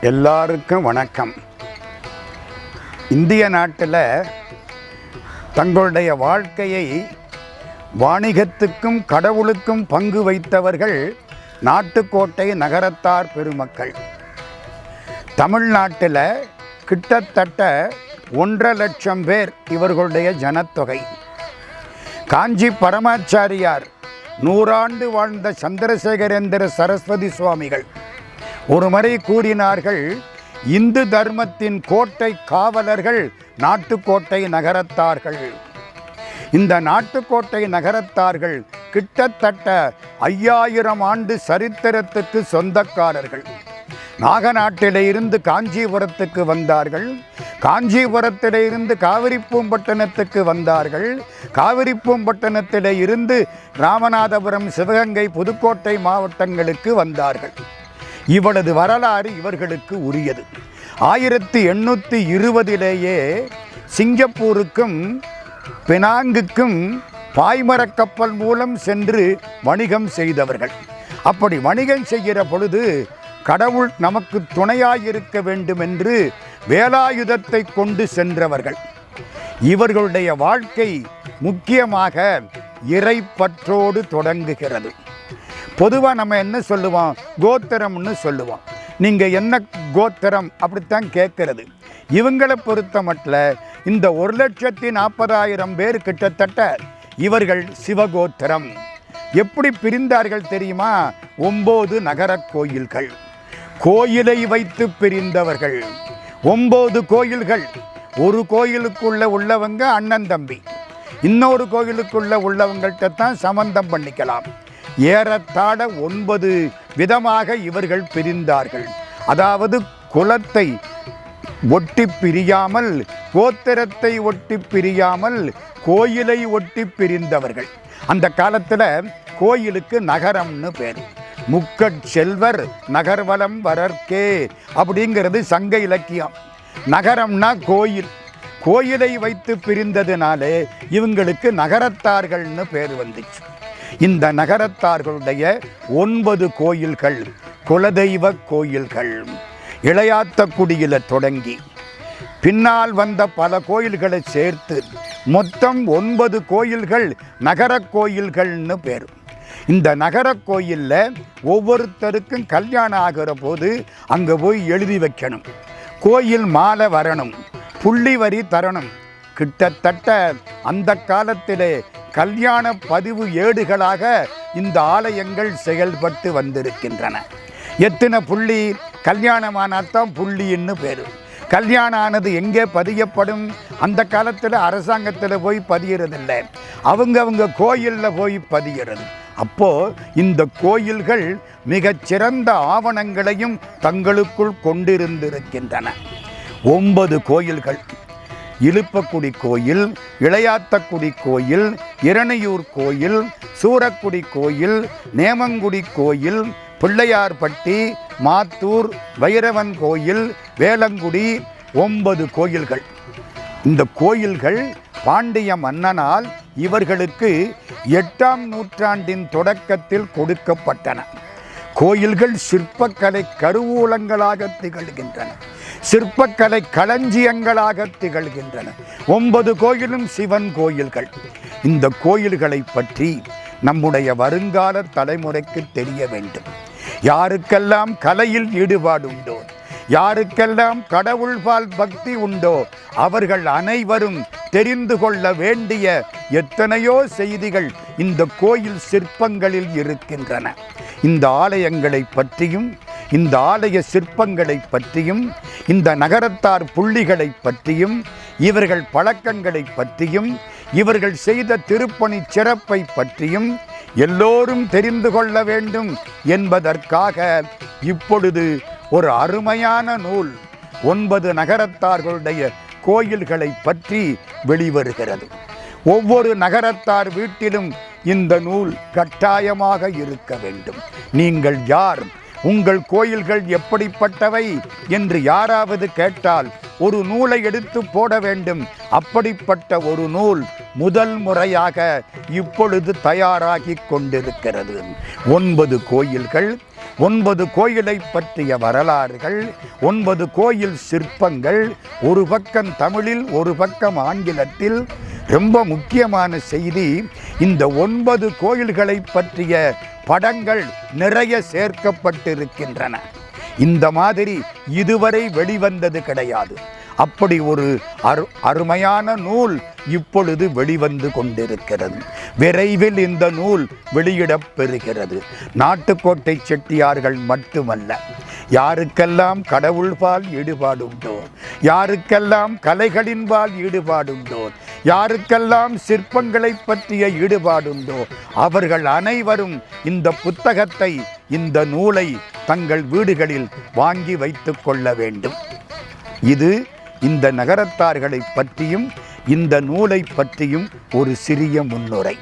எல்லாருக்கும் வணக்கம். இந்திய நாட்டில் தங்களுடைய வாழ்க்கையை வாணிகத்துக்கும் கடவுளுக்கும் பங்கு வைத்தவர்கள் நாட்டுக்கோட்டை நகரத்தார் பெருமக்கள். தமிழ்நாட்டில் கிட்டத்தட்ட 1.5 லட்சம் பேர் இவர்களுடைய ஜனத்தொகை. காஞ்சி பரமாச்சாரியார் 100 ஆண்டு வாழ்ந்த சந்திரசேகரேந்திர சரஸ்வதி சுவாமிகள் ஒரு முறை கூறினார்கள், இந்து தர்மத்தின் கோட்டை காவலர்கள் நாட்டுக்கோட்டை நகரத்தார்கள். இந்த நாட்டுக்கோட்டை நகரத்தார்கள் கிட்டத்தட்ட 5000 ஆண்டு சரித்திரத்துக்கு சொந்தக்காரர்கள். நாகநாட்டிலிருந்து காஞ்சிபுரத்துக்கு வந்தார்கள், காஞ்சிபுரத்திலிருந்து காவிரிப்பூம்பட்டினத்துக்கு வந்தார்கள், காவிரிப்பூம்பட்டினத்திலே இருந்து ராமநாதபுரம், சிவகங்கை, புதுக்கோட்டை மாவட்டங்களுக்கு வந்தார்கள். இவளது வரலாறு இவர்களுக்கு உரியது. 1820 சிங்கப்பூருக்கும் பினாங்குக்கும் பாய்மரக் கப்பல் மூலம் சென்று வணிகம் செய்தவர்கள். அப்படி வணிகம் செய்கிற பொழுது கடவுள் நமக்கு துணையாயிருக்க வேண்டும் என்று வேலாயுதத்தை கொண்டு சென்றவர்கள். இவர்களுடைய வாழ்க்கை முக்கியமாக இறைப்பற்றோடு தொடங்குகிறது. பொதுவாக நம்ம என்ன சொல்லுவோம், கோத்திரம்னு சொல்லுவோம். நீங்கள் என்ன கோத்திரம் அப்படித்தான் கேட்கறது. இவங்களை பொறுத்த மட்டும் இந்த 1,40,000 பேர் கிட்டத்தட்ட இவர்கள் சிவகோத்திரம். எப்படி பிரிந்தார்கள் தெரியுமா? 9 நகர கோயில்கள், கோயிலை வைத்து பிரிந்தவர்கள். 9 கோயில்கள். ஒரு கோயிலுக்குள்ள உள்ளவங்க அண்ணன் தம்பி, இன்னொரு கோயிலுக்குள்ள உள்ளவங்கள்ட்ட தான் சம்பந்தம் பண்ணிக்கலாம். ஏறத்தாழ 9 விதமாக இவர்கள் பிரிந்தார்கள். அதாவது குலத்தை ஒட்டி பிரியாமல், கோத்திரத்தை ஒட்டி பிரியாமல், கோயிலை ஒட்டி பிரிந்தவர்கள். அந்த காலத்தில் கோயிலுக்கு நகரம்னு பேர். முக்கட்செல்வர் நகர்வலம் வரற்கே அப்படிங்கிறது சங்க இலக்கியம். நகரம்னா கோயில். கோயிலை வைத்து பிரிந்ததுனாலே இவங்களுக்கு நகரத்தார்கள்னு பேர் வந்துச்சு. இந்த நகரத்தார்களுடைய 9 கோயில்கள் குலதெய்வ கோயில்கள். இளையாத்தக்குடியில் தொடங்கி பின்னால் வந்த பல கோயில்களை சேர்த்து மொத்தம் 9 கோயில்கள் நகர கோயில்கள்னு பேர். இந்த நகர கோயிலில் ஒவ்வொருத்தருக்கும் கல்யாணம் ஆகிற போது அங்கே போய் எழுதி வைக்கணும். கோயில் மாலை வரணும், புள்ளி வரி தரணும். கிட்டத்தட்ட அந்த காலத்திலே கல்யாண பதிவு ஏடுகளாக இந்த ஆலயங்கள் செயல்பட்டு வந்திருக்கின்றன. எத்தனை புள்ளி கல்யாணமானாத்தான் புள்ளின்னு பேர். கல்யாணம் ஆனது எங்கே பதியப்படும்? அந்த காலத்தில் அரசாங்கத்தில் போய் பதியறதில்லை, அவங்க கோயிலில் போய் பதிகிறது. அப்போது இந்த கோயில்கள் மிகச்சிறந்த ஆவணங்களையும் தங்களுக்குள் கொண்டிருந்திருக்கின்றன. 9 கோயில்கள்: இலுப்பக்குடி கோயில், இளையாத்தக்குடி கோயில், இரணையூர் கோயில், சூரக்குடி கோயில், நேமங்குடி கோயில், பிள்ளையார்பட்டி, மாத்தூர், வைரவன் கோயில், வேலங்குடி. 9 கோயில்கள். இந்த கோயில்கள் பாண்டிய மன்னனால் இவர்களுக்கு 8ஆம் நூற்றாண்டின் தொடக்கத்தில் கொடுக்கப்பட்டன. கோயில்கள் சிற்பக்கலை கருவூலங்களாக திகழ்கின்றன, சிற்பக்கலை களஞ்சியங்களாக திகழ்கின்றன. 9 கோயிலும் சிவன் கோயில்கள். இந்த கோயில்களை பற்றி நம்முடைய வருங்கால தலைமுறைக்கு தெரிய வேண்டும். யாருக்கெல்லாம் கலையில் ஈடுபாடு உண்டோ, யாருக்கெல்லாம் கடவுள்பால் பக்தி உண்டோ, அவர்கள் அனைவரும் தெரிந்து கொள்ள வேண்டிய எத்தனையோ செய்திகள் இந்த கோயில் சிற்பங்களில் இருக்கின்றன. இந்த ஆலயங்களை பற்றியும், இந்த ஆலய சிற்பங்களை பற்றியும், இந்த நகரத்தார் புள்ளிகளை பற்றியும், இவர்கள் பழக்கங்களை பற்றியும், இவர்கள் செய்த திருப்பணி சிறப்பை பற்றியும் எல்லோரும் தெரிந்து கொள்ள வேண்டும் என்பதற்காக இப்பொழுது ஒரு அருமையான நூல் 9 நகரத்தார்களுடைய கோயில்களை பற்றி வெளிவருகிறது. ஒவ்வொரு நகரத்தார் வீட்டிலும் இந்த நூல் கட்டாயமாக இருக்க வேண்டும். நீங்கள் யார், உங்கள் கோயில்கள் எப்படிப்பட்டவை என்று யாராவது கேட்டால் ஒரு நூலை எடுத்து போட வேண்டும். அப்படிப்பட்ட ஒரு நூல் முதல் முறையாக இப்பொழுது தயாராகி கொண்டிருக்கிறது. 9 கோயில்கள், 9 கோயிலை பற்றிய வரலாறுகள், 9 கோயில் சிற்பங்கள், ஒரு பக்கம் தமிழில் ஒரு பக்கம் ஆங்கிலத்தில். ரொம்ப முக்கியமான செய்தி, இந்த 9 கோயில்களை பற்றிய படங்கள் நிறைய சேர்க்கப்பட்டிருக்கின்றன. இந்த மாதிரி இதுவரை வெளிவந்தது கிடையாது. அப்படி ஒரு அருமையான நூல் இப்பொழுது வெளிவந்து கொண்டிருக்கிறது. விரைவில் இந்த நூல் வெளியிடப் பெறுகிறது. நாட்டுக்கோட்டை செட்டியார்கள் மட்டுமல்ல, யாருக்கெல்லாம் கடவுள்பால் ஈடுபாடுண்டோ, யாருக்கெல்லாம் கலைகளின்பால் ஈடுபாடுண்டோ, யாருக்கெல்லாம் சிற்பங்களை பற்றிய ஈடுபாடுண்டோ, அவர்கள் அனைவரும் இந்த புத்தகத்தை, இந்த நூலை தங்கள் வீடுகளில் வாங்கி வைத்து கொள்ள வேண்டும். இது இந்த நகரத்தார்களை பற்றியும் இந்த நூலை பற்றியும் ஒரு சிறிய முன்னுரை.